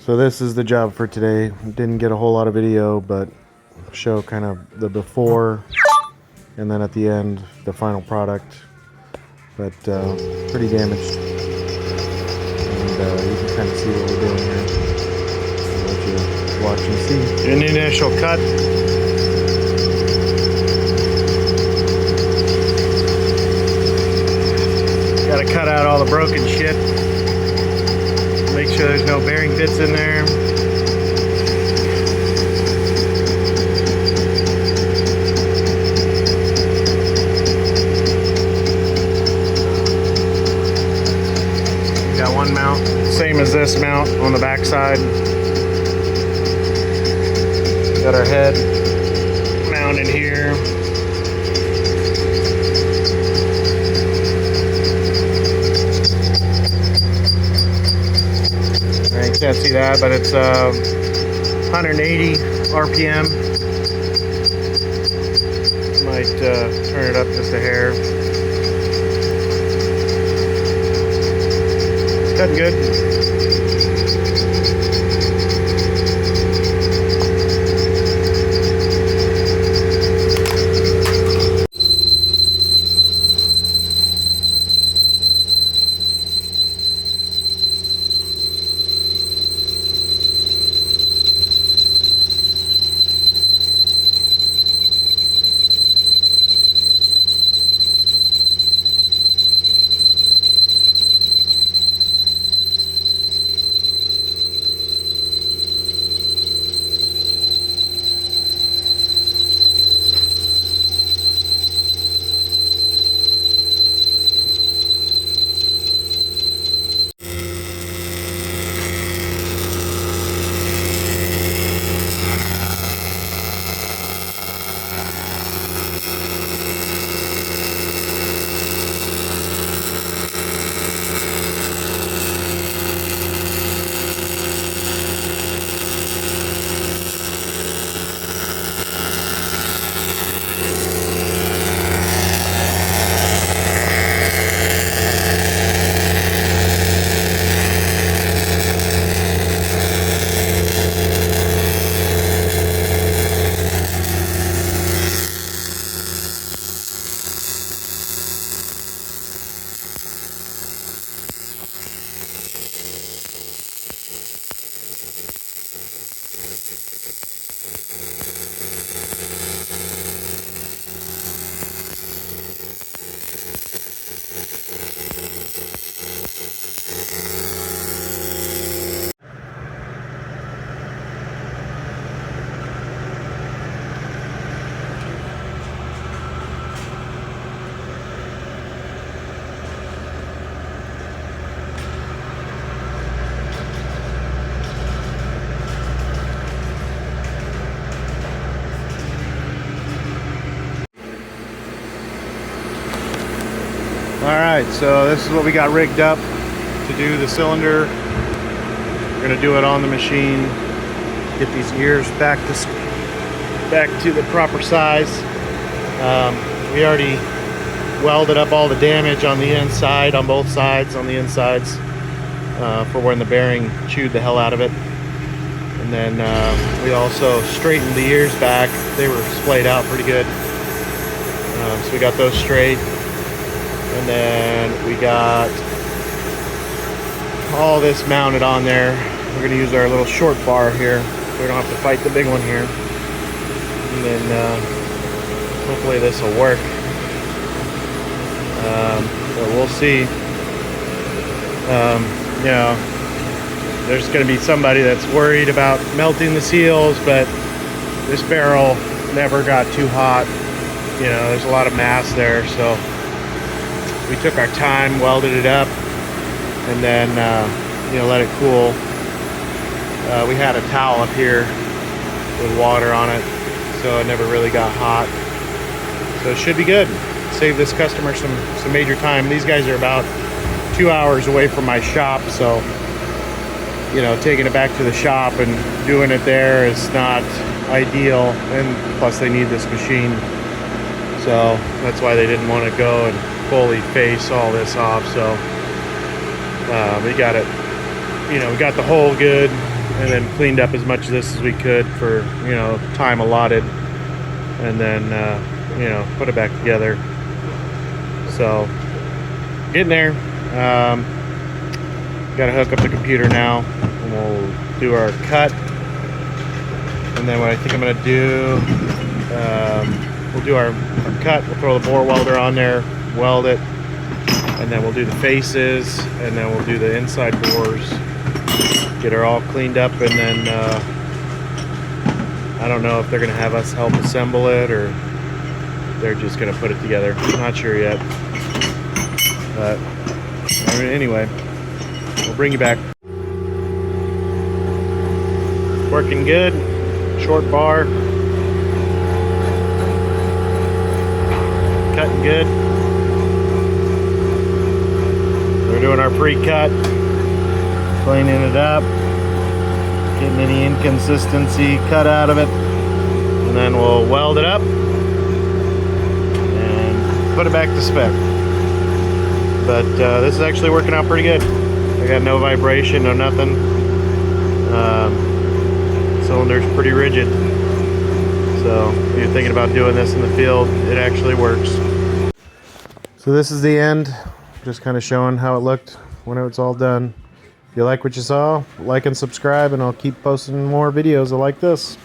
So this is the job for today. Didn't get a whole lot of video, but show kind of the before and then at the end the final product. But pretty damaged, and you can kind of see what we're doing here. I'll let you watch and see. An initial cut. Got to cut out all the broken shit. Make sure there's no bearing bits in there. Got one mount, same as this mount on the back side. Got our head mount in here. You can't see that, but it's 180 RPM. Might turn it up just a hair. Cutting good. Alright, so this is what we got rigged up to do the cylinder. We're going to do it on the machine. Get these ears back to the proper size. We already welded up all the damage on the inside, on both sides, on the insides, for when the bearing chewed the hell out of it. And then we also straightened the ears back. They were splayed out pretty good. So we got those straight. And then we got all this mounted on there. We're going to use our little short bar here, so we don't have to fight the big one here. And then hopefully this will work. But we'll see. You know, there's going to be somebody that's worried about melting the seals, but this barrel never got too hot. You know, there's a lot of mass there, so we took our time, welded it up, and then you know, let it cool. We had a towel up here with water on it, so it never really got hot. So it should be good. Save this customer some major time. These guys are about 2 hours away from my shop, so you know, taking it back to the shop and doing it there is not ideal, and plus they need this machine, so that's why they didn't want to go and fully face all this off. So we got it, you know, we got the hole good, and then cleaned up as much of this as we could for, you know, time allotted, and then you know, put it back together. So getting there. Gotta hook up the computer now, and we'll do our cut. And then what I think I'm gonna do, we'll do our cut. We'll throw the bore welder on there, weld it, and then we'll do the faces, and then we'll do the inside bores, get her all cleaned up, and then I don't know if they're gonna have us help assemble it or they're just gonna put it together. Not sure yet, but anyway, we'll bring you back. Working good. Short bar. Cutting good. We're doing our pre-cut. Cleaning it up. Getting any inconsistency cut out of it. And then we'll weld it up. And put it back to spec. But this is actually working out pretty good. I got no vibration, no nothing. Cylinder's pretty rigid. So if you're thinking about doing this in the field, it actually works. So this is the end. Just kind of showing how it looked when it's all done. If you like what you saw, like and subscribe, and I'll keep posting more videos like this.